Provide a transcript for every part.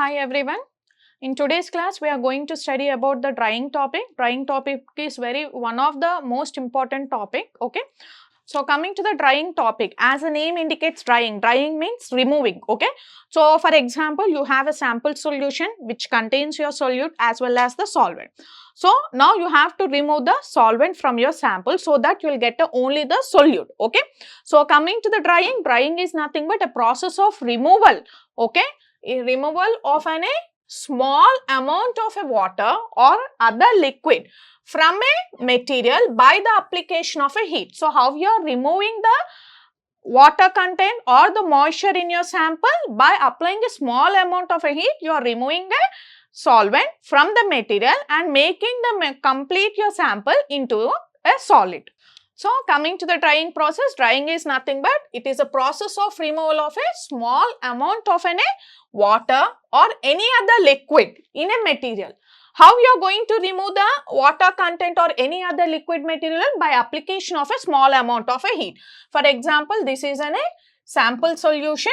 Hi everyone. In today's class, we are going to study about the drying topic. Drying topic is one of the most important topic. Okay. So coming to the drying topic, as the name indicates drying means removing. Okay. So for example, you have a sample solution which contains your solute as well as the solvent. So now you have to remove the solvent from your sample so that you will get only the solute. Okay. So coming to the drying is nothing but a process of removal. Okay. A removal of a small amount of a water or other liquid from a material by the application of a heat. So, how you are removing the water content or the moisture in your sample? By applying a small amount of a heat, you are removing a solvent from the material and making the complete your sample into a solid. So, coming to the drying process, drying is nothing but it is a process of removal of a small amount of water or any other liquid in a material. How you are going to remove the water content or any other liquid material? By application of a small amount of a heat. For example, this is a sample solution.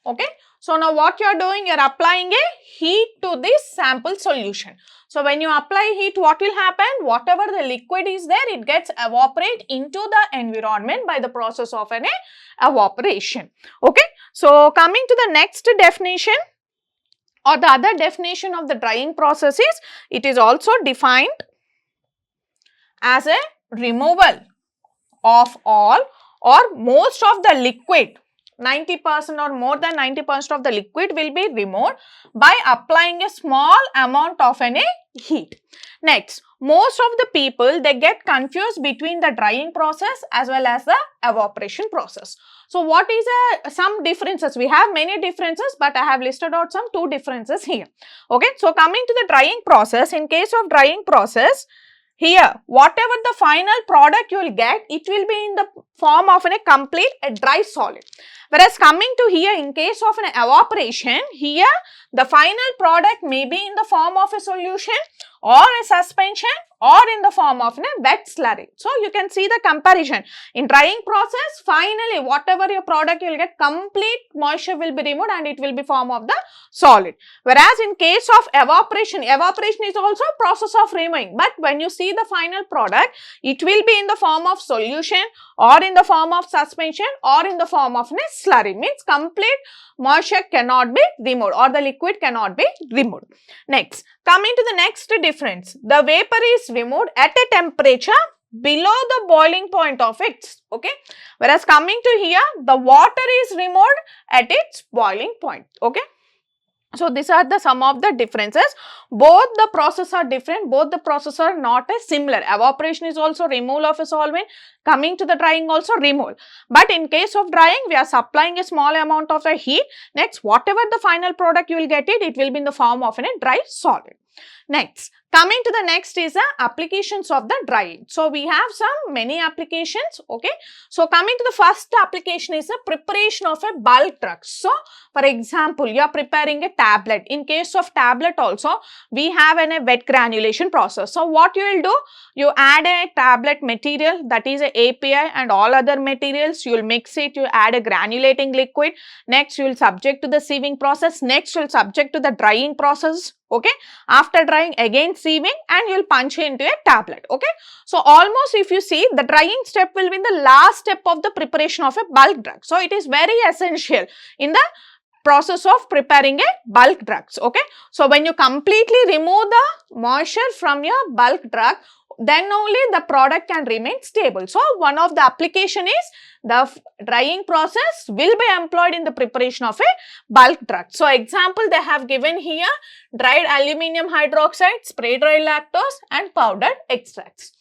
Okay. So, now what you are doing? You are applying a heat to this sample solution. So, when you apply heat, what will happen? Whatever the liquid is there, it gets evaporate into the environment by the process of an evaporation. Okay. So, coming to the next definition or the other definition of the drying process is, it is also defined as a removal of all or most of the liquid. 90% or more than 90% of the liquid will be removed by applying a small amount of heat. Next, most of the people, they get confused between the drying process as well as the evaporation process. So, what is some differences? We have many differences, but I have listed out some two differences here. Okay. So, coming to the drying process, in case of drying process, here, whatever the final product you will get, it will be in the form of a complete dry solid. Whereas coming to here, in case of an evaporation, here the final product may be in the form of a solution or a suspension or in the form of a wet slurry. So, you can see the comparison. In drying process, finally whatever your product you will get, complete moisture will be removed and it will be form of the solid. Whereas in case of evaporation is also a process of removing, but when you see the final product, it will be in the form of solution or in the form of suspension or in the form of a slurry. Means complete moisture cannot be removed or the liquid cannot be removed. Next, coming to the next difference, the vapor is removed at a temperature below the boiling point of it. Okay. Whereas coming to here, the water is removed at its boiling point. Okay. So, these are the some of the differences. Both the processes are different, both the processes are not as similar. Evaporation is also removal of a solvent, coming to the drying also removal. But in case of drying, we are supplying a small amount of the heat. Next, whatever the final product you will get it will be in the form of a dry solid. Next, coming to the next is the applications of the drying. So, we have some many applications. Okay. So, coming to the first application is the preparation of a bulk drug. So, for example, you are preparing a tablet. In case of tablet also, we have a wet granulation process. So, what you will do? You add a tablet material, that is a API and all other materials. You will mix it, you add a granulating liquid. Next, you will subject to the sieving process. Next, you will subject to the drying process. Okay. After drying, again sieving, and you will punch into a tablet. Okay. So, almost if you see, the drying step will be the last step of the preparation of a bulk drug. So, it is very essential in the process of preparing a bulk drugs. Okay. So, when you completely remove the moisture from your bulk drug, then only the product can remain stable. So, one of the application is the drying process will be employed in the preparation of a bulk drug. So, example they have given here, dried aluminum hydroxide, spray dried lactose and powdered extracts.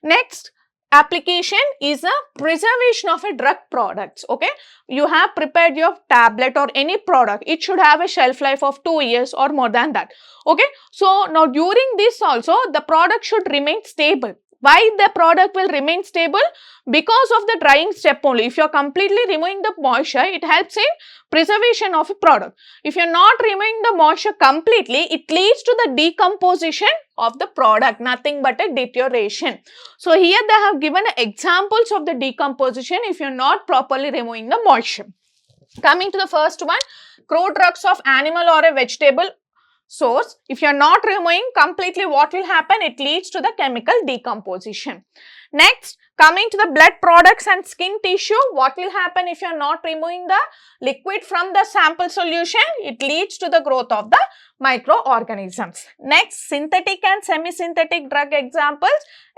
Next application is a preservation of a drug products. Okay. You have prepared your tablet or any product, it should have a shelf life of 2 years or more than that. Okay. So, now during this also the product should remain stable. Why the product will remain stable? Because of the drying step only. If you are completely removing the moisture, it helps in preservation of a product. If you are not removing the moisture completely, it leads to the decomposition of the product, nothing but a deterioration. So, here they have given examples of the decomposition if you are not properly removing the moisture. Coming to the first one, crude drugs of animal or a vegetable source. If you are not removing completely, what will happen? It leads to the chemical decomposition. Next, coming to the blood products and skin tissue, what will happen if you are not removing the liquid from the sample solution? It leads to the growth of the microorganisms. Next, synthetic and semi-synthetic drug examples.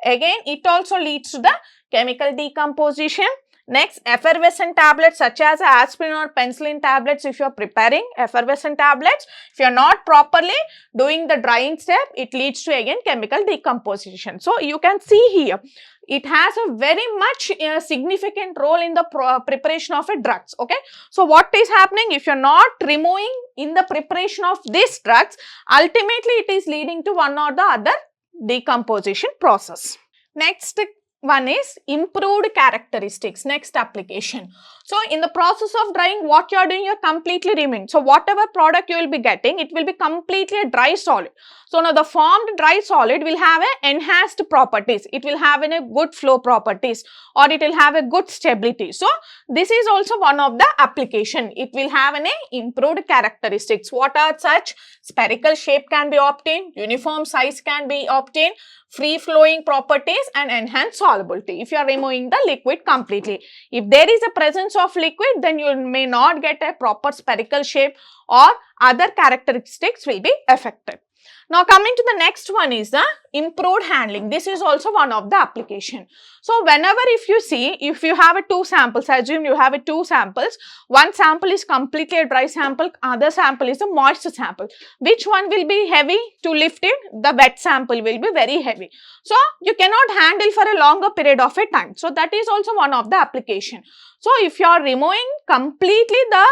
Again, it also leads to the chemical decomposition. Next, effervescent tablets such as aspirin or penicillin tablets. If you are preparing effervescent tablets, if you are not properly doing the drying step, it leads to again chemical decomposition. So, you can see here, it has a very much significant role in the preparation of a drugs. Okay. So, what is happening? If you are not removing in the preparation of these drugs, ultimately it is leading to one or the other decomposition process. Next one is improved characteristics. Next application. So, in the process of drying, what you are doing, you are completely removing. So, whatever product you will be getting, it will be completely a dry solid. So, now the formed dry solid will have a enhanced properties. It will have a good flow properties, or it will have a good stability. So, this is also one of the application. It will have an improved characteristics. What are such? Spherical shape can be obtained, uniform size can be obtained, free flowing properties and enhanced solubility if you are removing the liquid completely. If there is a presence of liquid, then you may not get a proper spherical shape or other characteristics will be affected. Now, coming to the next one is the improved handling. This is also one of the application. So, whenever if you see, if you have a two samples, assume you have a two samples, one sample is completely a dry sample, other sample is a moist sample. Which one will be heavy to lift it? The wet sample will be very heavy. So, you cannot handle for a longer period of a time. So, that is also one of the application. So, if you are removing completely the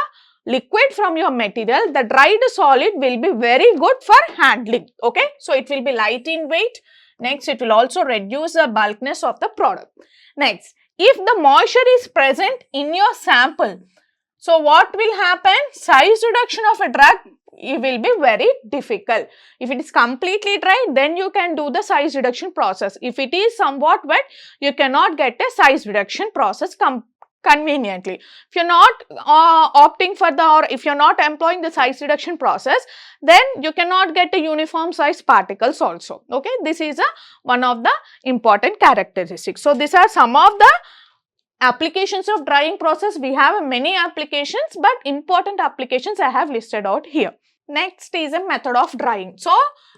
liquid from your material, the dried solid will be very good for handling. Okay. So, it will be light in weight. Next, it will also reduce the bulkiness of the product. Next, if the moisture is present in your sample, so what will happen? Size reduction of a drug, it will be very difficult. If it is completely dry, then you can do the size reduction process. If it is somewhat wet, you cannot get a size reduction process conveniently. If you are not opting for the, or if you are not employing the size reduction process, then you cannot get a uniform size particles also. Okay, this is one of the important characteristics. So, these are some of the applications of drying process. We have many applications, but important applications I have listed out here. Next is a method of drying. So,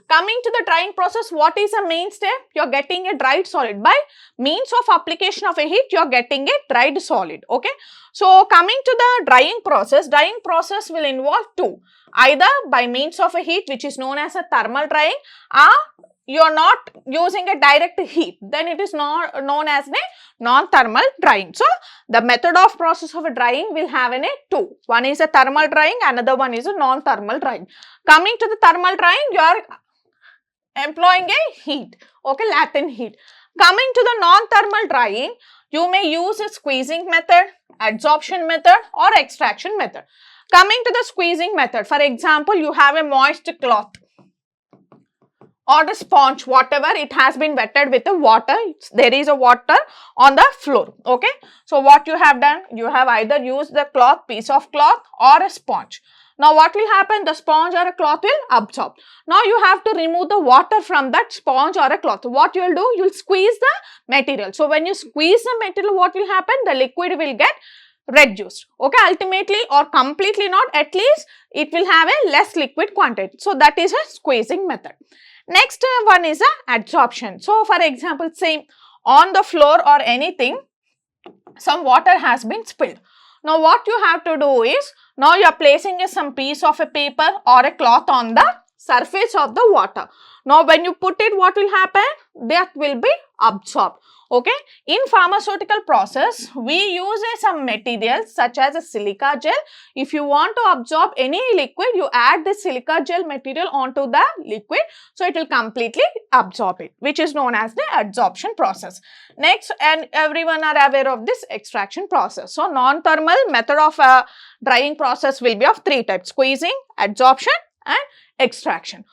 coming to the drying process, what is the main step? You are getting a dried solid. By means of application of a heat, you are getting a dried solid. Okay. So, coming to the drying process will involve two. Either by means of a heat, which is known as a thermal drying, or you are not using a direct heat, then it is not known as a non-thermal drying. So, the method of process of a drying will have a two. One is a thermal drying, another one is a non-thermal drying. Coming to the thermal drying, you are employing a heat, okay, latent heat. Coming to the non-thermal drying, you may use a squeezing method, adsorption method or extraction method. Coming to the squeezing method, for example, you have a moist cloth or a sponge, whatever, it has been wetted with the water, there is a water on the floor. Okay. So, what you have done? You have either used the cloth, piece of cloth or a sponge. Now, what will happen? The sponge or a cloth will absorb. Now, you have to remove the water from that sponge or a cloth. What you will do? You will squeeze the material. So, when you squeeze the material, what will happen? The liquid will get reduced. Okay, ultimately or completely not, at least it will have a less liquid quantity. So, that is a squeezing method. Next one is a adsorption. So, for example, say on the floor or anything, some water has been spilled. Now, what you have to do is, now you are placing some piece of a paper or a cloth on the surface of the water. Now, when you put it, what will happen? That will be absorbed. Okay. In pharmaceutical process, we use some materials such as a silica gel. If you want to absorb any liquid, you add the silica gel material onto the liquid. So, it will completely absorb it, which is known as the adsorption process. Next, and everyone are aware of this extraction process. So, non-thermal method of drying process will be of three types: squeezing, adsorption and extraction.